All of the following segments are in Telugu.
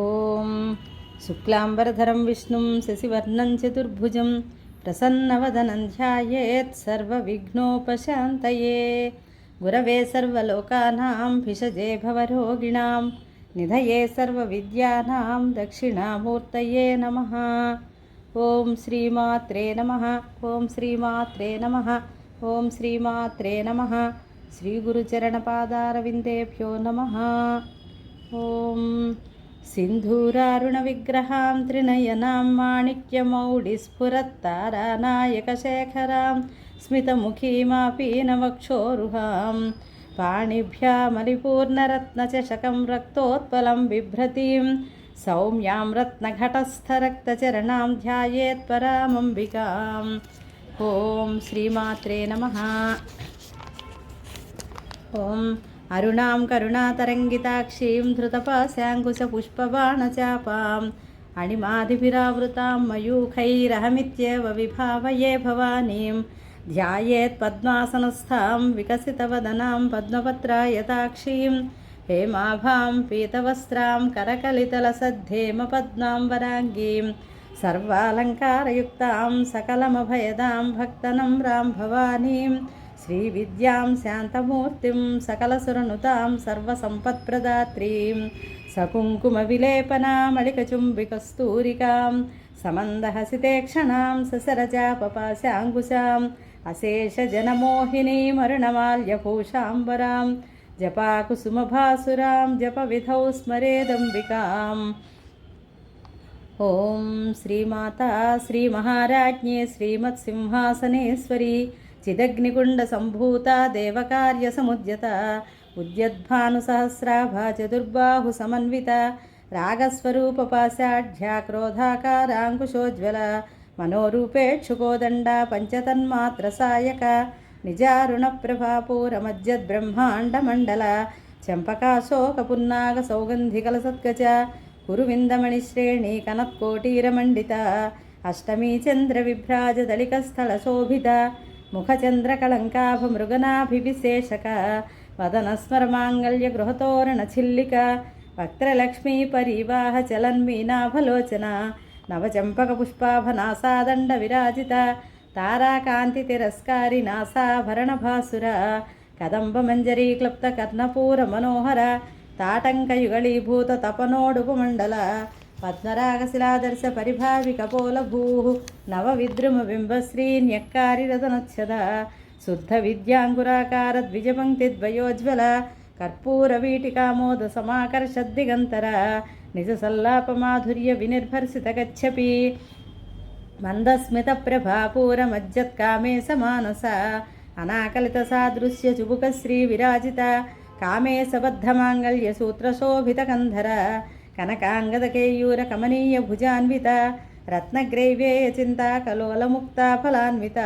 ఓం శుక్లాంబరధరం విష్ణుం శశివర్ణం చతుర్భుజం ప్రసన్నవదనం ధ్యాయేత్ సర్వవిఘ్నోపశాంతయే. గురవే సర్వలోకానాం భిషజే భవరోగిణాం నిధయే సర్వవిద్యానాం దక్షిణామూర్తయే నమః. ఓం శ్రీమాత్రే నమః. ఓం శ్రీమాత్రే నమః. ఓం శ్రీమాత్రే నమః. శ్రీగురుచరణపాదారవిందేభ్యో నమః. ఓం सिन्धूरारुणविग्रहां त्रिनयनां माणिक्यमौलिस्फुरत्तारानायकशेखरां स्मितमुखीमापीनवक्षोरुहां पाणिभ्यामलिपूर्णरत्नचषकं रक्तोत्पलं बिभ्रतीं सौम्यां रत्नघटस्थरक्तचरणां ध्यायेत्परामम्बिकाम्. ॐ श्रीमात्रे नमः. ॐ అరుణాం కరుణాతరంగితాక్షీం ధృతపాశాంకుశపుష్పబాణచాపాం అణిమాదిభిరావృతాం మయూఖైరహమిత్యేవ విభావయే భవానీం ధ్యాయేత్ పద్మాసనస్థాం వికసితవదనాం పద్మపత్రాయతాక్షీం హేమాభాం పీతవస్త్రాం కరకలితలసద్ధేమపద్మాం వరాంగీం సర్వాలంకారయుక్తాం సకలమభయదాం భక్తనమ్రాం భవానీం శ్రీవిద్యాం శాంతమూర్తిం సకలసురనుతాం సర్వసంపత్ప్రదాత్రీం సకుంకుమవిలేపనామళికచుంబికస్తూరికాం సమందహసితేక్షణాం ససరజాపపాశాంకుశాం అశేషజనమోహినీమరుణమాల్యభూషాంబరాం జపాకుసుమభాసురాం జపవిధౌ స్మరేదంబికాం. ఓం శ్రీమాతా శ్రీమహారాజ్ఞే శ్రీమత్సింహాసనేశ్వరీ చిదగ్నికుండసంభూతా దేవకార్యసముద్యత ఉద్యద్భానుసహస్రాభా చతుర్బాహు సమన్విత రాగస్వరూపపాశాఢ్యా క్రోధాకారాంకుశోజ్వల మనోరూపేక్షుకోదండా పంచతన్మాత్రసాయక నిజారుణప్రభాపూరమజ్జద్బ్రహ్మాండమండల చంపకాశోకపున్నాగ సౌగంధికలసత్కచ కురువిందమణిశ్రేణీ కనత్కోటీరమండిత అష్టమీ చంద్రవిభ్రాజదళికస్థలశోభిత ముఖచంద్రకళంకాభమృగనాభివిశేషక వదనస్మరమాంగళ్యగృహతోరణచిల్లిక వక్త్రలక్ష్మీ పరీవాహ చలన్మీనాభలోచన నవచంపకపుష్పాభనాసాదండ విరాజిత తారాకాంతి తిరస్కారి నాసాభరణభాసుర కదంబమంజరీ క్లుప్త కర్ణపూర మనోహర తాటంకయుగళీభూత తపనోడుపమండల పద్మరాగశిలాదర్శ పరిభావికపోలభూ నవవిద్రుమబింబశ్రీన్యక్కారిరతనచ్చద శుద్ధ విద్యాంకురాకార ద్విజపంక్తిద్వయోజ్వల కర్పూరవీటికామోద సమాకర్షద్దిగంతర నిజ సల్లాపమాధుర్య వినిర్భర్సిత గచ్చపి మందస్మిత ప్రభాపూరమజ్జత్కామే సమానస అనాకలిత సాదృశ్య చుబుక శ్రీ విరాజిత కామే సబద్ధమాంగళ్య సూత్రశోభిత కంధర కనకాంగదకేయూర కమనీయ భుజాన్విత రత్నగ్రైవేయ చింతా కలోలముక్తా ఫలాన్విత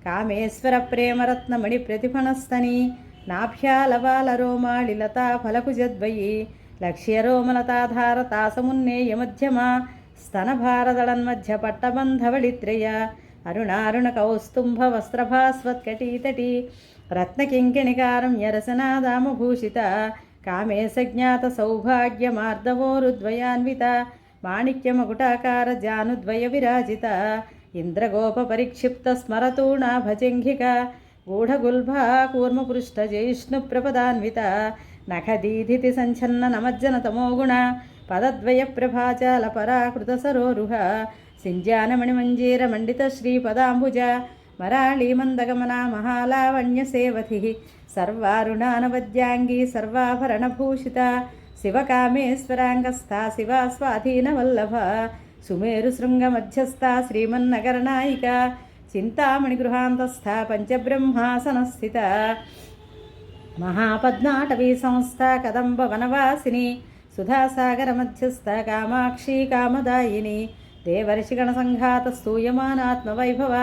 కామేశ్వర ప్రేమరత్నమణి ప్రతిఫణస్తని నాభ్యాలవాలరోమాళిలతా ఫలకుజద్వయి లక్ష్యరోమలతాధార తాసమున్నేయ మధ్యమ స్తనభారదళన్మధ్య పట్టబంధవళిత్రయ అరుణారుణ కౌస్తుంభ వస్త్రభాస్వత్కటీతటి రత్నకింకిణికారం యరసనాదామభూషిత కామే సజ్ఞాత సౌభాగ్యమార్దవోరుద్వయాన్విత మాణిక్యమకుటాకార జానుద్వయ విరాజిత ఇంద్రగోప పరిక్షిప్త స్మరతూణాభజంఘిక గూఢగుల్భా కూర్మపృష్ఠ జైష్ణు ప్రపదాన్విత నఖదీధితి సంఛన్న నమజ్జన తమోగుణ పదద్వయ ప్రభాచాల పరాకృత సరోరుహ సింజానమణిమంజీర మండిత శ్రీపదాంబుజ మరాళీ మందగమనా మహాలావణ్య సేవతి సర్వారుణానవద్యాంగీ సర్వాభరణభూషిత శివకామేశ్వరాంగస్థా శివా స్వాధీనవల్లభ సుమేరు శృంగమధ్యస్థా శ్రీమన్నగరనాయిక చింతామణి గృహాంతస్థ పంచబ్రహ్మాసనస్థిత మహాపద్మాటవీ సంస్థ కదంబ వనవాసిని సుధాసాగర మధ్యస్థ కామాక్షి కామదాయిని దేవర్షిగణ సంఘాత స్తూయమానాత్మవైభవ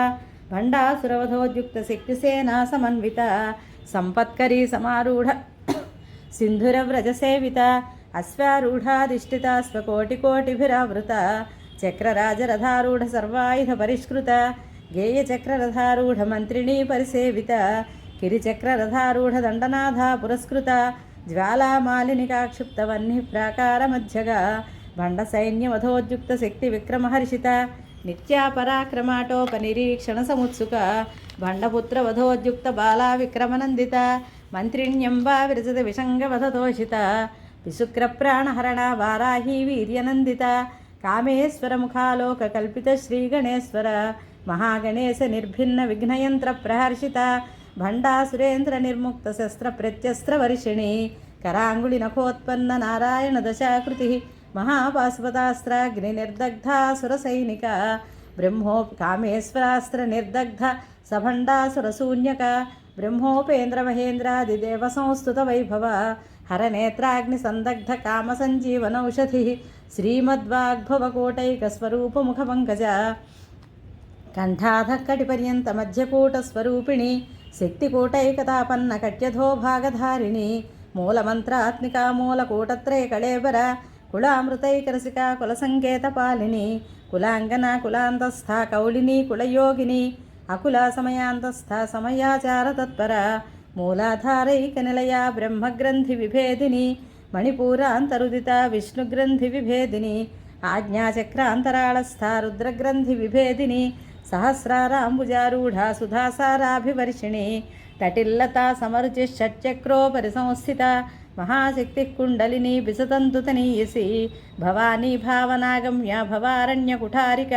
భండాసురవధోద్యుక్త శక్తిసేనా సమన్విత సంపత్కరీ సమారూఢ సింధురవ్రజసేవిత అశ్వారూఢాధిష్ఠిత స్వకోటికోటిభిరావృత చక్రరాజరథారూఢ సర్వాయుధ పరిష్కృత గేయచక్రరథారూఢ మంత్రిణీ పరిసేవిత కిరిచక్రరథారూఢ దండనాథ పురస్కృత జ్వాలామాలినికాక్షిప్తవన్నిః ప్రాకారమధ్యగా భండ సైన్యమధోద్యుక్త శక్తి విక్రమహర్షిత నిత్యా పరాక్రమాటోపనిరీక్షణ సముత్సుక భండపుత్ర వధోద్యుక్త బాలా విక్రమనందిత మంత్రిణ్యంబా విరజత విషంగవధతోషిత విశుక్రప్రాణహరణ వారాహి వీర్యనందిత కామేశ్వర ముఖాలోక కల్పిత శ్రీగణేశ్వర మహాగణేశ నిర్భిన్న విఘ్నయంత్ర ప్రహర్షిత భండాసురేంద్ర నిర్ముక్త శస్త్ర ప్రత్యస్త్ర వర్షిణి కరాంగుళి నఖోత్పన్న నారాయణ దశాకృతి మహాపాశుపతాస్త్రాగ్ని నిర్దగ్ధాసుర సైనిక బ్రహ్మో కామేశ్వరాస్త్ర నిర్దగ్ధ సభండాసురశూన్యక బ్రహ్మోపేంద్ర మహేంద్రాదిదేవ సంస్తుత వైభవ హరనేత్రాగ్ని సందగ్ధ కామ సంజీవనౌషధి శ్రీమద్వాగ్భవకోటైక స్వరూప ముఖ పంకజ కంఠాధక్కటిపర్యంత మధ్యకూటస్వరూపిణి శక్తికూటైకతాపన్న కట్యధో భాగధారిణి మూలమంత్రాత్మికా మూలకూటత్రయ కళేబర కులామృతైకరసికా కులసంకేతపాలిని కులాంగన కులాంతస్థ కౌళిని కులయోగిని అకుల సమయాంతస్థ సమయాచార తత్పర మూలాధారైక నిలయ బ్రహ్మగ్రంథి విభేదిని మణిపూరాంతరుదిత విష్ణుగ్రంథి విభేదిని ఆజ్ఞాచక్రాంతరాళస్థ రుద్రగ్రంథి విభేదిని సహస్రారాంబుజారూఢ సుధాసారాభివర్షిణి తటిల్లతా సమరుచి షట్చక్రోపరి సంస్థిత మహాశక్తి కుండలిని బిసతంతుతనీయసి భవానీ భావనాగమ్య భవారణ్యకుఠారిక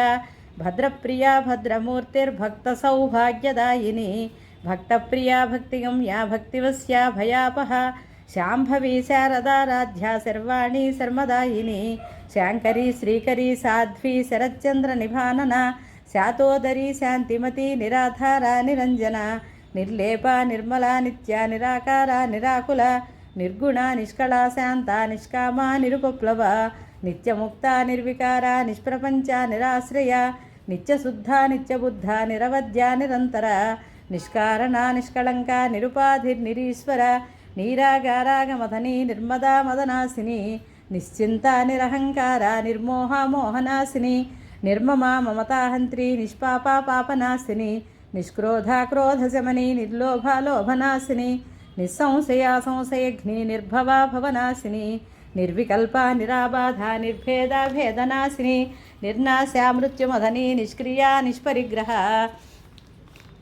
భద్రప్రియా భద్రమూర్తిర్భక్త సౌభాగ్యదాయిని భక్తప్రియా భక్తిగమ్య భక్తివస్యా భయాపహ శాంభవి శారదారాధ్యా శర్వాణి శర్మదాయిని శాంకరీ శ్రీకరీ సాధ్వీ శరచ్చంద్ర నిభానన శాతోదరీ శాంతిమతి నిరాధార నిరంజన నిర్లేప నిర్మల నిత్య నిరాకార నిరాకుల నిర్గుణ నిష్కళ శాంత నిష్కామ నిరుపప్లవ నిత్యముక్త నిర్వికార నిష్ప్రపంచ నిరాశ్రయ నిత్యశుద్ధ నిత్యబుద్ధ నిరవధ్య నిరంతర నిష్కారణ నిష్కళంక నిరుపాధిర్నిరీశ్వర నీరాగారాగమథని నిర్మదా మదనాశిని నిశ్చింత నిరహంకార నిర్మోహ మోహనాశిని నిర్మమా మమతాహంత్రి నిష్పాప పాపనాశిని నిష్క్రోధ క్రోధశమని నిర్లోభ లోభనాశిని నిస్సంశయా సంశయఘ్ని నిర్భవా భవనాశిని నిర్వికల్ప నిరాబాధ నిర్భేద భేదనాశిని నిర్నాశా మృత్యుమధని నిష్క్రియా నిష్పరిగ్రహ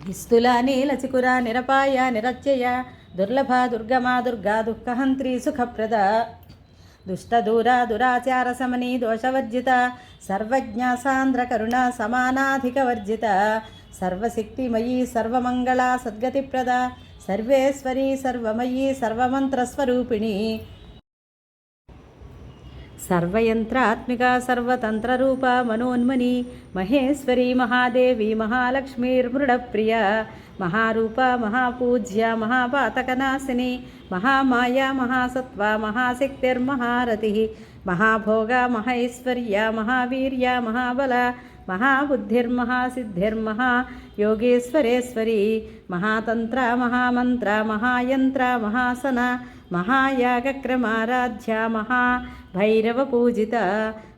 నిస్తుల నీలచికుర నిరపాయ నిరత్యయ దుర్లభ దుర్గమా దుర్గా దుఃఖహంత్రి సుఖప్రద దుష్టదూర దురాచార సమని దోషవర్జిత సర్వజ్ఞ సాంద్ర కరుణ సమానాధికవర్జిత సర్వశక్తిమయీ సర్వమంగళ సద్గతిప్రద సర్వేశ్వరీ సర్వమయీ సర్వమంత్రస్వరూపిణి సర్వయంత్రాత్మిక సర్వతంత్రరూప మనోన్మని మహేశ్వరీ మహాదేవి మహాలక్ష్మీర్మృడప్రియ మహారూప మహాపూజ్య మహాపాతకనాశిని మహామాయా మహాసత్వ మహాశక్తిర్మహారతి మహాభోగ మహైశ్వర్య మహావీర్య మహాబల మహాబుద్ధిర్మహాసిద్ధిర్మహా యోగేశ్వరేశ్వరి మహాతంత్ర మహామంత్ర మహాయంత్ర మహాసన మహాయాగక్రమారాధ్య మహాభైరవపూజిత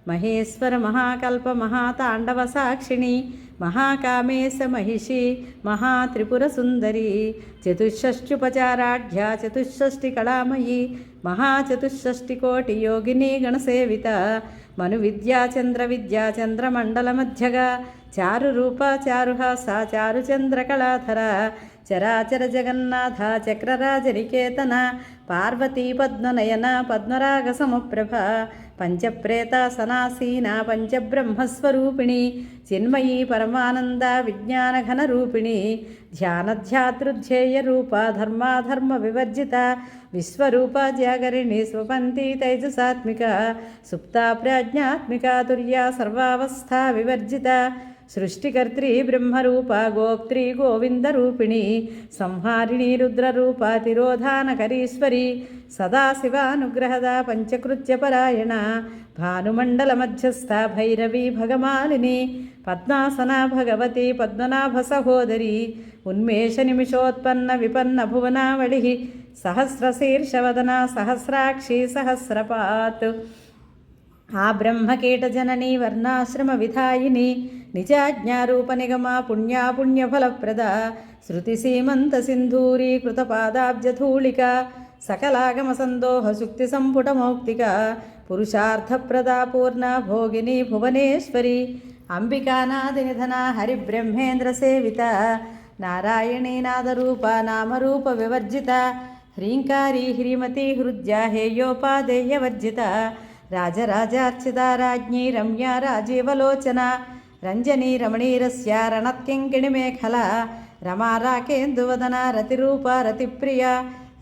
మహేశ్వర మహాకల్ప మహాతాండవ సాక్షిణి మహాకామేశ మహిషి మహాత్రిపురసుందరి చతుషష్ట్యుపచారాఢ్య చతుషష్టికళామయీ మహాచతుషష్టికోటియోగిని గణసేవిత మను విద్యాచంద్ర విద్యాచంద్రమండలమధ్యగా చారురూప చారుహాస చారుచంద్రకళాధర చరాచర జగన్నాథ చక్రరాజనికేతన పార్వతీ పద్మనయన పద్మరాగ సమప్రభ పంచప్రేత సనాసీన పంచబ్రహ్మస్వరూపిణి చిన్మయీ పరమానంద విజ్ఞానఘన రూపిణి ధ్యానధ్యాతృధ్యేయ రూప ధర్మాధర్మ వివర్జిత విశ్వరూప జాగరిణి స్వపంతి తైజసాత్మిక సుప్తా ప్రజ్ఞాత్మిక తుర్యా సర్వావస్థా వివర్జిత సృష్టికర్త్రి బ్రహ్మరూప గోప్త్రి గోవిందరూపిణి సంహారిణి రుద్రరూప తిరోధానకరీశ్వరి సదాశివానుగ్రహద పంచకృత్యపరాయణ భానుమండల మధ్యస్థ భైరవీ భగమాలిని పద్మాసన భగవతి పద్మనాభ సహోదరి ఉన్మేష నిమిషోత్పన్న విపన్న భువనావళి సహస్రశీర్షవదన సహస్రాక్షి సహస్రపాత్ ఆ బ్రహ్మకీటజననీ వర్ణాశ్రమ విధాయిని నిజాజ్ఞారూప నిగమా పుణ్యాపుణ్యఫలప్రద శృతిసీమంత సింధూరీకృత పాదాబ్జధూళిక सकलागमसन्दोह सुक्तिसम्पुटमौक्तिका पुरुषार्थप्रदा पूर्णा भोगिनी भुवनेश्वरी अंबिकानादिनिधना हरिब्रह्मेन्द्रसेविता नारायणी नादरूपा नामरूपविवर्जिता ह्रीङ्कारी ह्रीमती हृद्या हेयोपादेयवर्जिता राजराजार्चिता राज्ञी रम्या राजीवलोचना रञ्जनी रमणीरस्या रणत्किङ्किणिमेखला रमा राकेन्दुवदना रतिरूपा रतिप्रिया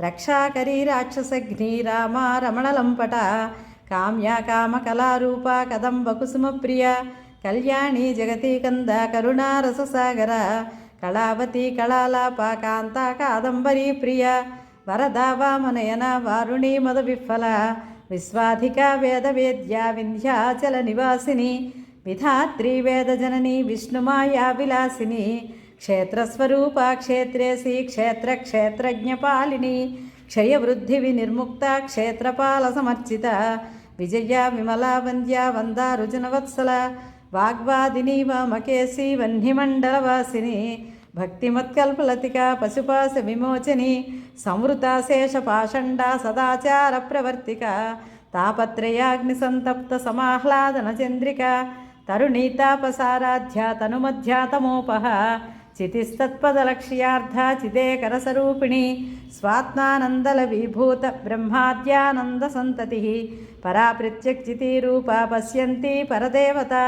रक्षाकरी राक्षसघ्नी रामा रमणलम्पटा काम्या कामकलारूपा कदम्बकुसुमप्रिया कल्याणी जगती कंद करुणारससागरा कलावती कलालापा कांता कादंबरी प्रिया वरदा वामनयना वारुणी मदविफला विश्वाधिका वेदवेद्या विंध्याचल निवासिनी विधात्री वेदजननी विष्णुमाया विलासिनी क्षेत्रस्वरूपा क्षेत्रेसी क्षेत्र क्षेत्रज्ञपालिनी क्षयवृद्धि विनिर्मुक्ता क्षेत्रपाल समर्चिता विजया विमला वन्द्या वन्दारुजनवत्सला वाग्वादिनी वामकेशी वह्निमण्डलवासिनी भक्तिमत्कल्पलतिका पशुपाश विमोचनी संवृता शेषपाषण्डा सदाचारप्रवर्तिका तापत्रयाग्निसन्तप्त समाह्लादनचन्द्रिका तरुणीतापसाराध्या तनुमध्यातमोपः चितिस्तत्पदलक्ष्यार्धा चिदेकरसरूपिणी स्वात्मानन्दलविभूत ब्रह्माद्यानन्दसन्ततिः परा प्रत्यक्चितीरूपा पश्यन्ती परदेवता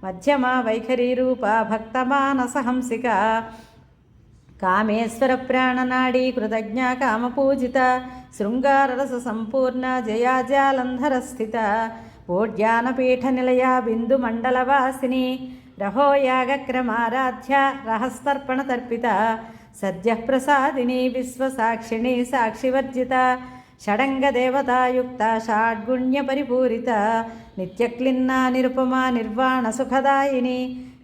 मध्यमा वैखरीरूपा भक्तमानसहंसिका कामेश्वर प्राणनाडी कृतज्ञा कामपूजिता शृङ्गाररससम्पूर्णा जया जालन्धरस्थिता ओड्यानपीठनिलया बिन्दुमण्डलवासिनी रहो यागक्रमाराध्या रहस्तर्पणतर्पिता सद्यः प्रसादिनी विश्वसाक्षिणी साक्षिवर्जिता षडङ्गदेवतायुक्ता षाड्गुण्यपरिपूरिता नित्यक्लिन्ना निरुपमा निर्वाणसुखदायिनी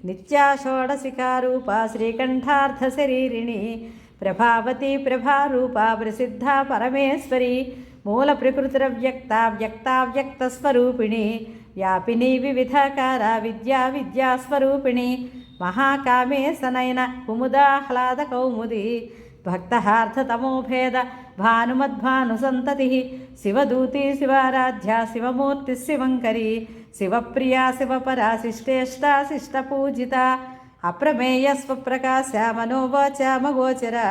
नित्या षोडशिकारूपा श्रीकण्ठार्धशरीरिणी प्रभावती प्रभारूपा प्रसिद्धा परमेश्वरी मूलप्रकृतिरव्यक्ता व्यक्ताव्यक्तस्वरूपिणी व्यापिनी विविधाकारा विद्या विद्यास्वरूपिणी महाकामे सनयन कुमुदाह्लादकौमुदी भक्तहार्थतमोभेद भानुमद्भानुसन्ततिः शिवदूती शिवाराध्या शिवमूर्तिः शिवङ्करी शिवप्रिया शिवपरा शिष्टेष्टा शिष्टपूजिता अप्रमेय स्वप्रकाशा मनोवाचामगोचरा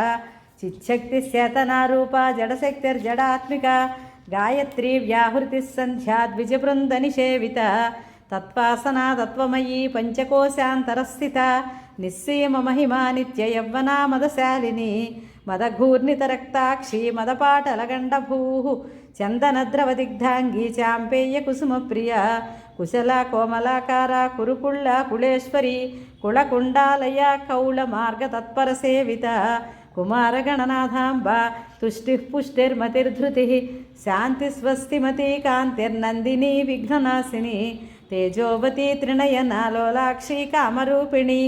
चिच्छक्तिश्चेतनारूपा जडशक्तिर्जडात्मिका गायत्री व्याहृतिः सन्ध्या द्विजवृन्दनिषेविता तत्त्वासना तत्त्वमयी पञ्चकोशान्तरस्थिता निस्सीममहिमा नित्ययौवना मदशालिनी मदघूर्णितरक्ताक्षी मदपाटलगण्डभूः चन्दनद्रवदिग्धाङ्गी चाम्पेयकुसुमप्रिया कुशला कोमलाकारा कुरुकुळ्ळा कुळेश्वरी कुळकुण्डालया कौळमार्गतत्परसेविता कुमारगणनाथाम्बा तुष्टिः पुष्टिर्मतिर्धृतिः शान्तिस्वस्तिमती कान्तिर्नन्दिनी विघ्ननाशिनी तेजोवती त्रिनयना लोलाक्षी कामरूपिणी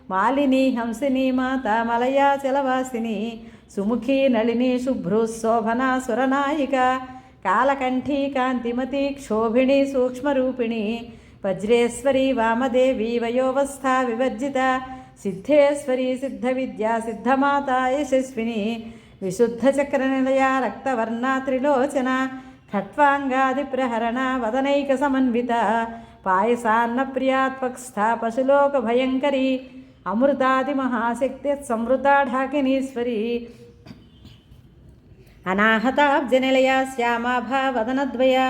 मालिनी हंसिनी माता मलयाचलवासिनी सुमुखी नलिनी शुभ्रुः शोभना सुरनायिका कालकण्ठी कान्तिमती क्षोभिणी सूक्ष्मरूपिणी वज्रेश्वरी वामदेवी वयोवस्था विवर्जिता सिद्धेश्वरी सिद्धविद्या सिद्धमाता यशस्विनी विशुद्धचक्रनिलया रक्तवर्णा त्रिलोचना खट्वाङ्गादिप्रहरणा वदनैकसमन्विता पायसान्नप्रिया त्वक्स्था पशुलोकभयङ्करी अमृतादिमहाशक्तिः संवृता ढाकिनीश्वरी अनाहताब्जनिलया श्यामाभा वदनद्वया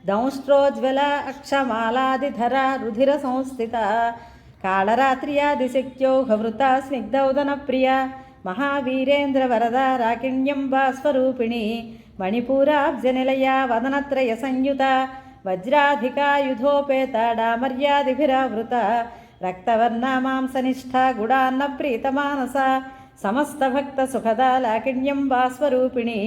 दंष्ट्रोज्ज्वला अक्षमालादिधरा रुधिरसंस्थिता कालरात्र्यादिशक्त्योहवृता स्निग्धौदनप्रिया महावीरेन्द्रवरदा राकिण्यम्बा स्वरूपिणी मणिपूराब्जनिलया वदनत्रयसंयुता वज्राधिकायुधोपेता डामर्यादिभिरावृता रक्तवर्णा मांसनिष्ठा गुडान्नप्रीतमानसा समस्तभक्तसुखदा लाकिण्यम्बा स्वरूपिणी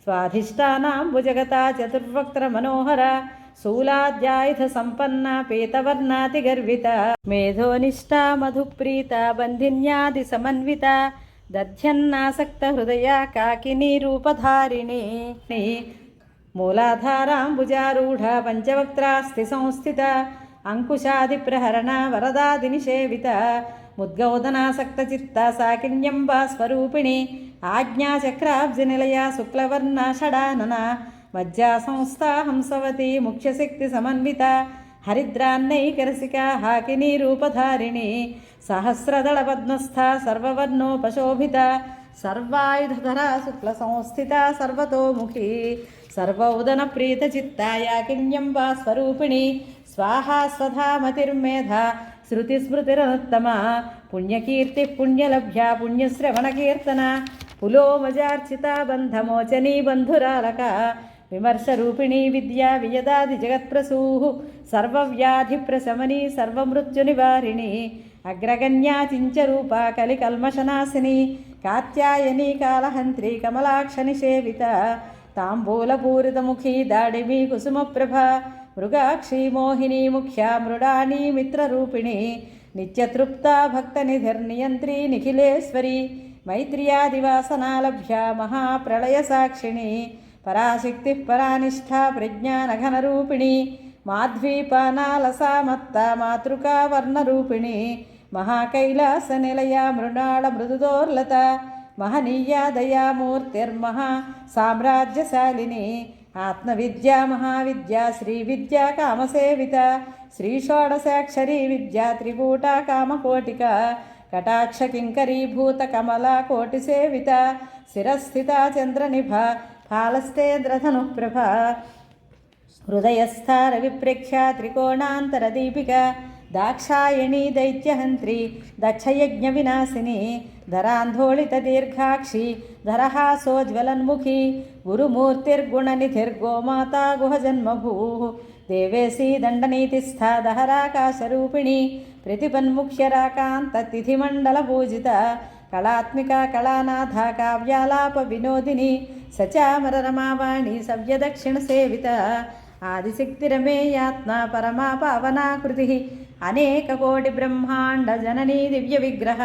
स्वाधिष्ठानाम्बुजगता चतुर्वक्त्रमनोहरा शूलाद्यायुधसम्पन्ना पीतवर्णातिगर्विता मेधोनिष्ठा मधुप्रीता बन्धिन्यादिसमन्विता दध्यन्नासक्तहृदया काकिनी रूपधारिणी मूलाधाराम्बुजारूढा पञ्चवक्त्रास्ति संस्थिता अंकुशादिप्रहरणा वरदादिनिषेविता ముద్గౌదనాసక్తచిత్తా సాకిన్యంబా స్వరూపిణి ఆజ్ఞాచక్రాబ్జనిలయా శుక్లవర్ణ షడానన మజ్జా సంస్థా హంసవతి ముఖ్యశక్తి సమన్విత హరిద్రాన్నైకరసికా హాకినీ రూపధారిణి సహస్రదళ పద్మస్థ సర్వవర్ణోపశోభిత సర్వాయుధధరా శుక్ల సంస్థిత సర్వతోముఖి సర్వౌదన ప్రీత చిత్తాయాకిన్యంబా స్వరూపిణి స్వాహా స్వధామతిర్మేధ శృతిస్మృతిరనుత్తమ పుణ్యకీర్తి పుణ్యలభ్యా పుణ్యశ్రవణకీర్తన పులోమజార్చిత బంధమోచనీ బంధురాలక విమర్శరూపిణీ విద్యా వియదాది జగత్ప్రసూ సర్వవ్యాధిప్రశమనీ సర్వమృత్యునివారిణి అగ్రగణ్యా చించరూపా కలికల్మషనాశిని కాత్యాయనీ కాళహంత్రి కమలాక్షనిషేవిత తాంబూలపూరితముఖీ దాడిమీ కుసుమప్రభ మృగాక్షీ మోహినీ ముఖ్యా మృడానీ మిత్రరూపిణి నిత్యతృప్తా భక్తనిధిర్నియంత్రీ నిఖిలేశ్వరి మైత్ర్యాదివాసనాలభ్యా మహాప్రళయ సాక్షిణి పరాశక్తి పరానిష్ఠా ప్రజ్ఞానఘనరూపిణి మాధ్వీపానాలసామత్త మాతృకా వర్ణరూపిణి మహాకైలాస నిలయ మృణాళ మృదుదోర్లత మహనీయా దయామూర్తిర్మహా సామ్రాజ్యశాలిని ఆత్మవిద్యా మహావిద్యా శ్రీవిద్యా కామసేవిత శ్రీషోడశాక్షరీ విద్యా త్రికూటా కామకోటిక కటాక్ష కింకరీభూత కమలా కోటిసేవిత శిరస్థిత చంద్రనిభ ఫాలస్తేంద్రధనుప్రభ హృదయస్థార విప్రేక్ష్య త్రికోణాంతరదీపిక దాక్షాయణీ దైత్యహంత్రి దక్షయజ్ఞ వినాశిని ధరాంధోళిత దీర్ఘాక్షి ధరహాసోజ్వలన్ముఖి గురుమూర్తిర్గుణనిధిర్గోమాతా గుహజన్మభూ దేవేశీ దండనీతిస్థా దహరాకాశరూపిణి ప్రతిపన్ముఖ్యరాకాంతతిథిమండల పూజిత కళాత్మిక కళానాథ కావ్యాలాప వినోదిని సచామర రమావాణి సవ్యదక్షిణ సేవిత ఆదిశక్తిరమేయాత్మ పరమా పావనాకృతి అనేక కోటి బ్రహ్మాండ జననీ దివ్య విగ్రహ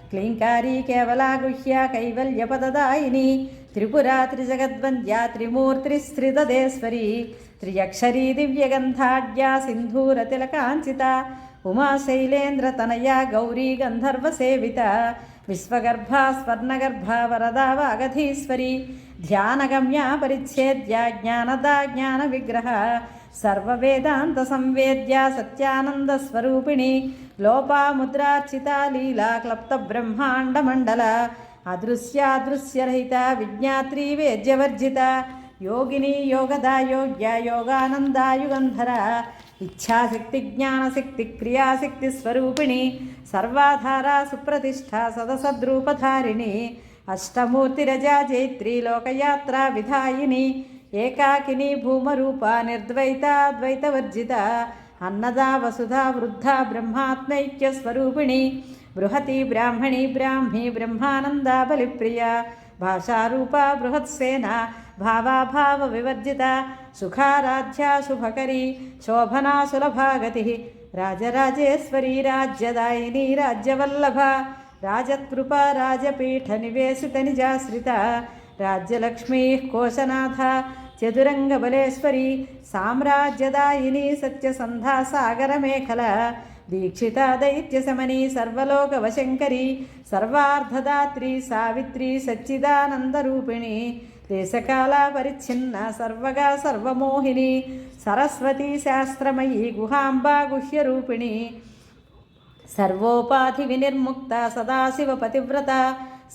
క్లీంకారీ కేవలా గుహ్య కైవల్యపదదాయిని త్రిపురా త్రిజగద్వంద్యా త్రిమూర్తిస్త్రితదేశ్వరి త్రియక్షరీ దివ్యగంధాఢ్యా సింధూరతిలకాంచిత ఉమాశైలేంద్రతనయా గౌరీ గంధర్వసేవిత విశ్వగర్భా స్వర్ణగర్భా వరదా వాగధీశ్వరి ధ్యానగమ్యా పరిచ్ఛేద్యా జ్ఞానదా జ్ఞాన విగ్రహ సర్వవేదాంత సంవేద్యా సత్యానందస్వరూపిణి లోపాముద్రార్చితా లీలా క్లప్త బ్రహ్మాండమండల అదృశ్యాదృశ్యరహిత విజ్ఞాత్రీ వేద్యవర్జిత యోగిని యోగదా యోగ్య యోగానందాయుగంధర ఇచ్ఛాశక్తి జ్ఞానశక్తి క్రియాశక్తి స్వరూపిణి సర్వాధారా సుప్రతిష్ఠ సదసద్రూపధారిణి అష్టమూర్తిరజా జైత్రీ లోకయాత్రా విధాయిని ఏకాకిని భూమరూప నిర్ద్వైతాద్వైతవర్జిత అన్నదా వసుధా వృద్ధా బ్రహ్మాత్మైక్య స్వరూపిణి బృహతి బ్రాహ్మణి బ్రాహ్మీ బ్రహ్మానందా బలిప్రియ భాషారూప బృహత్సేన భావాభావ వివర్జిత సుఖారాధ్యా శుభకరీ శోభనా సులభాగతి రాజరాజేశ్వరీ రాజ్యదాయిని రాజ్యవల్లభ రాజకృప రాజపీఠ నివేశిత నిజాశ్రిత రాజ్యలక్ష్మీ కోశనాథ చతురంగబలేశ్వరి సామ్రాజ్యదాయిని సత్యసంధా సాగరమేఖల దీక్షిత దైత్యశమని సర్వలోకవశంకరి సర్వార్ధదాత్రి సావిత్రి సచ్చిదానందరూపిణి దేశకాల పరిచ్ఛిన్న సర్వగా సర్వమోహిని సరస్వతీ శాస్త్రమయీ గుహాంబా గుహ్యరూపిణి సర్వోపాధి వినిర్ముక్త సదాశివ పతివ్రత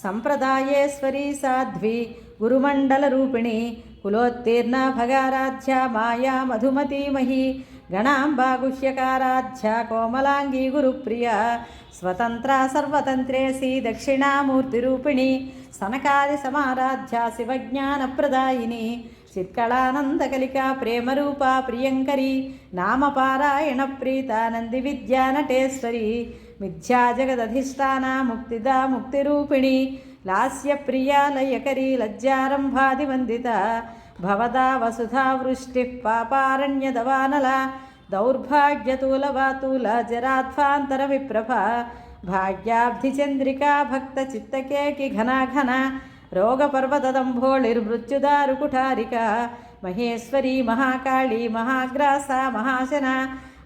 సంప్రదాయేశ్వరీ సాధ్వి గురుమండల రూపిణి కులోత్తీర్ణ భగారాధ్య మాయా మధుమతీమహి గణాంబా గుహ్యకారాధ్య కోమలాంగీ గురుప్రియ స్వతంత్ర సర్వతంత్రేసి దక్షిణామూర్తిరూపిణి సనకాది సమారాధ్య శివజ్ఞానప్రదాయిని చిత్కళానందకలికా ప్రేమరూపా ప్రియంకరి నామపారాయణ ప్రీత నంది విద్యా నటేశ్వరి మిథ్యా జగదధిష్టాన ముక్తిదా ముక్తిరూపిణి లాస్యప్రియా లయకరీ లజ్జారంభాదివందిత భవదా వసుధా వృష్టి పాపారణ్యదవానల దౌర్భాగ్యతూలవాతూల జరాధ్వాంతర విప్రభ భాగ్యాబ్ధిచంద్రికా భక్త చిత్తకేకి ఘనాఘన రోగపర్వతదంభోళిర్మృత్యుదారుకుఠారిక మహేశ్వరీ మహాకాళీ మహాగ్రాస మహాశన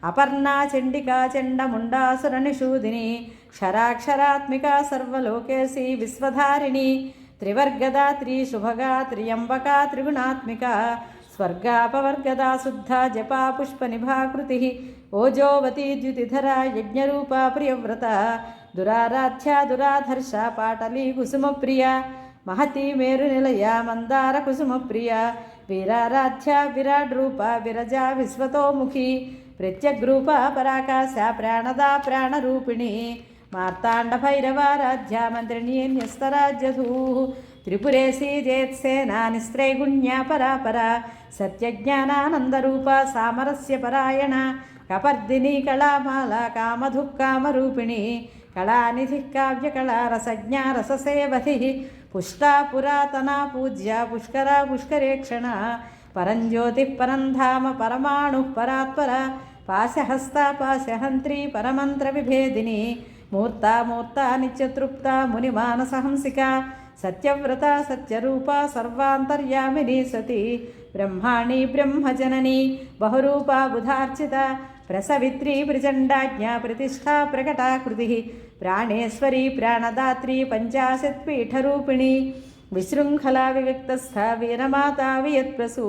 అపర్ణా చండికా చండముండాసురనిషూదిని క్షరాక్షరాత్మికా సర్వలోకేశీ విశ్వధారిణి త్రివర్గదా త్రిశుభగా త్రియంబకా త్రిగుణాత్మిక స్వర్గాపవర్గదా శుద్ధా జపా పుష్పనిభాకృతి ఓజోవతి ద్యుతిధరా యజ్ఞరూపా ప్రియవ్రత దురారాధ్యా దురాధర్ష పాటలీ కుసుమప్రియ మహతీ మేరునిలయ మందార కుసుమప్రియ వీరారాధ్య విరాట్ రూప విరజా విశ్వతోముఖి ప్రత్యగ్రూప పరాకాశ ప్రాణదా ప్రాణరూపిణి మార్తాండ భైరవారాధ్య మంత్రిణీ న్యస్తరాజ్యధూ త్రిపురేశీ జేత్సేనా నిస్త్రైగుణ్యా పరాపరా సత్యజ్ఞానానందరూప సామరస్య పరాయణ కపర్దిని కళామాల కామధుక్కామరూపిణి కళానిధి కావ్యకళా రసజ్ఞా రససేవధి పుష్టా పురాతనా పూజ్య పుష్కరా పుష్కరేక్షణ పరంజ్యోతి పరంధామ పరమాణు పరాత్పర పాశహస్తా పాశహంత్రీ పరమంత్ర విభేదిని మూర్తా నిత్యతృప్త మునిమానసహంసిక సత్యవ్రత సత్యరూప సర్వాంతర్యామిని సతి బ్రహ్మాణి బ్రహ్మజనని బహురూపా బుధార్చిత ప్రసవిత్రీ ప్రచండాజ్ఞా ప్రతిష్టా ప్రకటాకృతి ప్రాణేశ్వరీ ప్రాణదాత్రీ పంచాశత్పీఠరూపిణి విశృంఖలా వివిక్తస్థ వీరమాతా వియత్ప్రసూ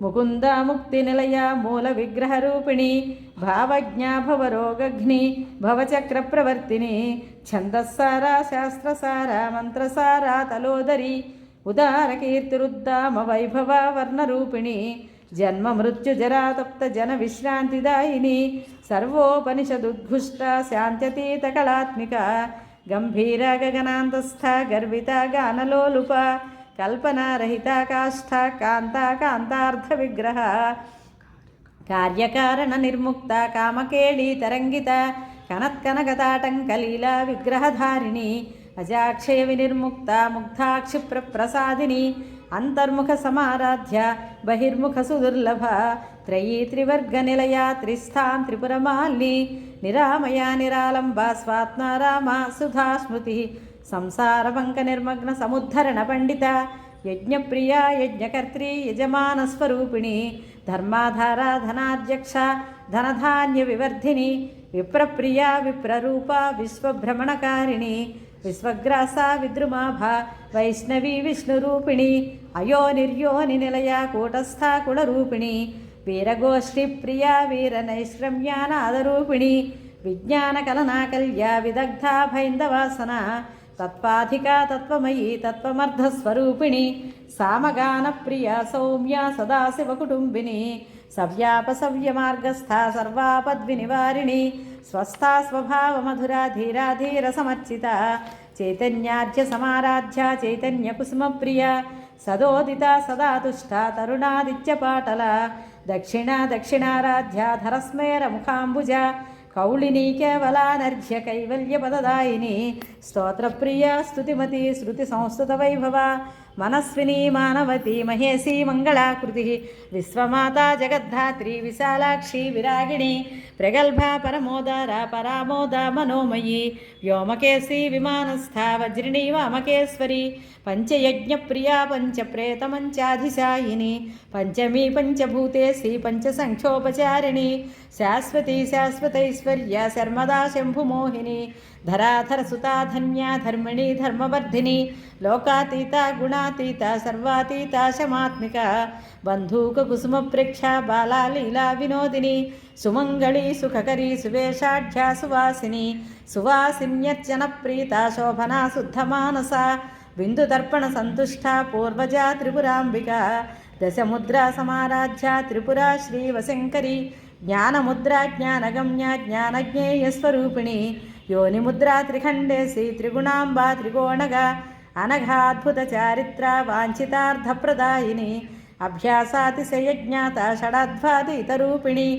ముకుంద ముక్తినిలయ మూల విగ్రహరూపిణి భావజ్ఞా భవరోగఘ్ని భవచక్రప్రవర్తిని ఛందస్సారా శాస్త్రసారా మంత్రసారా తలోదరి ఉదారకీర్తిరుద్దామ వైభవ వర్ణరూపిణి జన్మ మృత్యుజరాతప్త జన విశ్రాంతిదాయిని సర్వోపనిషదుద్ఘుష్ట శాంత్యతీత కళాత్మిక గంభీర గగనాంతస్థ గర్విత గానలోలుప కల్పనారహిత కాష్ఠ కాంతా కాంతార్థ విగ్రహ కార్యకారణ నిర్ముక్త కామకేళీ తరంగిత కనత్కనగతాటంకలీలా విగ్రహధారిణి అజాక్షయ వినిర్ముక్త ముగ్ధాక్షిప్రప్రసాదిని అంతర్ముఖ సమారాధ్య బహిర్ముఖ సుదుర్లభ త్రయీ త్రివర్గ నిలయ త్రిస్థాం త్రిపురమాలిని నిరామయా నిరాలంబ స్వాత్మారామ సుధా స్మృతి సంసారపంక నిర్మగ్న సముద్ధరణ పండిత యజ్ఞప్రియ యజ్ఞకర్త్రీ యజమానస్వరూపిణి ధర్మాధార ధనాధ్యక్ష ధనధాన్య వివర్ధిని విప్రప్రియ విప్రరూప విశ్వభ్రమణకారిణి విశ్వగ్రాస విద్రుమాభ వైష్ణవీ విష్ణురూపిణి అయో నిర్యోని నిలయ కూటస్థ కులరూపిణి వీరగోష్ఠి ప్రియా వీరనైష్క్రమ్యానాదరూపిణి విజ్ఞానకలనాకల్య విదగ్ధ భైందవాసన తత్పాధికా తత్వమయీ తత్వమర్ధస్వరూపిణి సామగాన ప్రియ సౌమ్య సదాశివకుటుంబిని సవ్యాపసవ్యమార్గస్థ సర్వాపద్వినివారిణి స్వస్థా స్వభావమధురా ధీరా ధీర సమర్చిత చైతన్యార్ఘ్య సమారాధ్య చైతన్య కుసుమప్రియ సదోదిత సదా తుష్ట తరుణాదిత్యపాటల దక్షిణారాధ్య ధరస్మేర ముఖాంబుజ కౌళిని కేవలానర్ఘ్య కైవల్యపదదాయిని స్తోత్రప్రియ స్తుతిమతి శృతి సంస్కృత వైభవ మనస్విని మానవతి మహేశీ మంగళాకృతి విశ్వమాతా జగద్ధాత్రి విశాలాక్షి విరాగిణి ప్రగల్భ పరమోదార పరామోద మనోమయీ వ్యోమకేశీ విమానస్థ వజ్రిణీ వామకేశ్వరి పంచయజ్ఞప్రియా పంచప్రేతమంచాధిశాయిని పంచమీ పంచభూతేశీ పంచసంఖ్యోపచారిణి శాశ్వతీ శాశ్వతైశ్వర్య శర్మదా శంభుమోహిని ధరాధర సుతాధన్యా ధర్మిణీ ధర్మవర్ధిని లోకాతీత గుణాతీత సర్వాతీత శమాత్మిక బంధూక కుసుమ ప్రేక్ష బాలా లీలా వినోదిని సుమంగళి సుఖకరీ సువేషాఢ్య సువాసిని సువాసిన్యర్చన ప్రీత శోభనా శుద్ధమానస బిందుదర్పణ సంతుష్ట పూర్వజా త్రిపురాంబిక దశముద్రా సమారాధ్య త్రిపురా శ్రీవశంకరి జ్ఞానముద్రా జ్ఞానగమ్య జ్ఞానజ్ఞేయస్వరూపిణి యోనిముద్రా త్రిఖండేసి త్రిగుణాంబా త్రికోణగా అనఘాద్భుత చారిత్ర వాంఛితార్థప్రదాయిని అభ్యాసాతిశయజ్ఞాత షడాధ్వాదితరూపిణి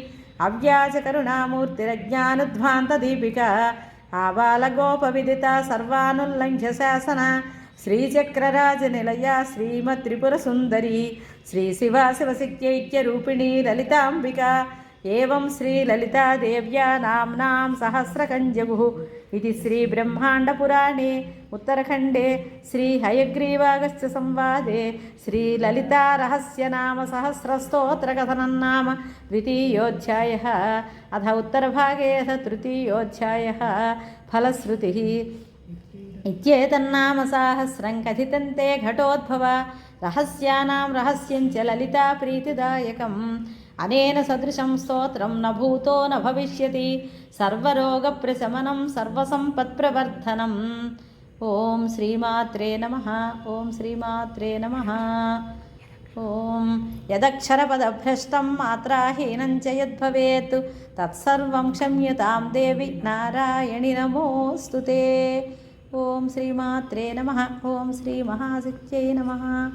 అవ్యాజ కరుణామూర్తిరజ్ఞానుధ్వాంతదీపిక ఆబాలగోపవిదిత సర్వానుల్లంఘ్య శాసన శ్రీచక్రరాజనిలయ శ్రీమత్రిపుర సుందరి శ్రీ శివ శివశక్త్యైక్యరూపిణి లలితాంబిక एवं श्रीललितादेव्या नाम्नां सहस्रकञ्जगुः इति श्रीब्रह्माण्डपुराणे उत्तरखण्डे श्रीहयग्रीवागस्त्यसंवादे श्रीललितारहस्यनामसहस्रस्तोत्रकथनं नाम द्वितीयोऽध्यायः। अथ उत्तरभागे अथ तृतीयोऽध्यायः फलश्रुतिः। इत्येतन्नाम साहस्रं कथितं ते घटोद्भव रहस्यानां रहस्यञ्च ललिता प्रीतिदायकम्। अनेन सदृशं स्तोत्रं न भूतो न भविष्यति सर्वरोगप्रशमनं सर्वसम्पत्प्रवर्धनम्। ओं श्रीमात्रे नमः। ओं श्रीमात्रे नमः। ओं यदक्षरपदभ्रष्टं मात्राहीनं च यद्भवेत् तत्सर्वं क्षम्यतां देवि नारायणि नमोऽस्तु ते। ओं श्रीमात्रे नमः। ओं श्रीमहासिद्ध्यै नमः।